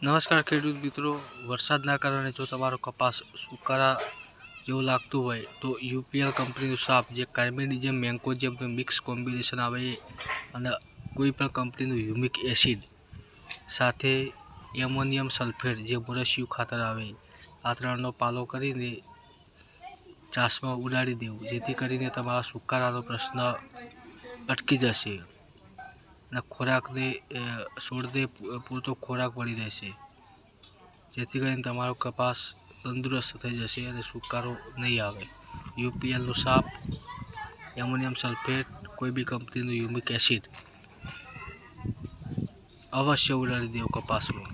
નમસ્કાર ખેડૂત મિત્રો, વરસાદના કારણે જો તમારો કપાસ સુકારા જેવું લાગતું હોય તો યુપીએલ કંપનીનું સાપ જે કાર્બેન્ડિઝમ મેન્કોઝેબનું મિક્સ કોમ્બિનેશન આવે એ અને કોઈ પણ કંપનીનું હ્યુમિક એસિડ સાથે એમોનિયમ સલ્ફેટ જે મોરસિયું ખાતર આવે આ ત્રણનો પાલો કરીને ચાસમાં ઉડાડી દેવું, જેથી કરીને તમારા સુકારાનો પ્રશ્ન અટકી જશે અને ખોરાકને છોડને પૂરતો ખોરાક મળી રહેશે, જેથી કરીને તમારો કપાસ તંદુરસ્ત થઈ જશે અને સુકારો નહીં આવે. યુપીએલનું સાપ, એમોનિયમ સલ્ફેટ, કોઈ બી કંપનીનું હ્યુમિક એસિડ અવશ્ય ઉડાડી દેવો કપાસમાં.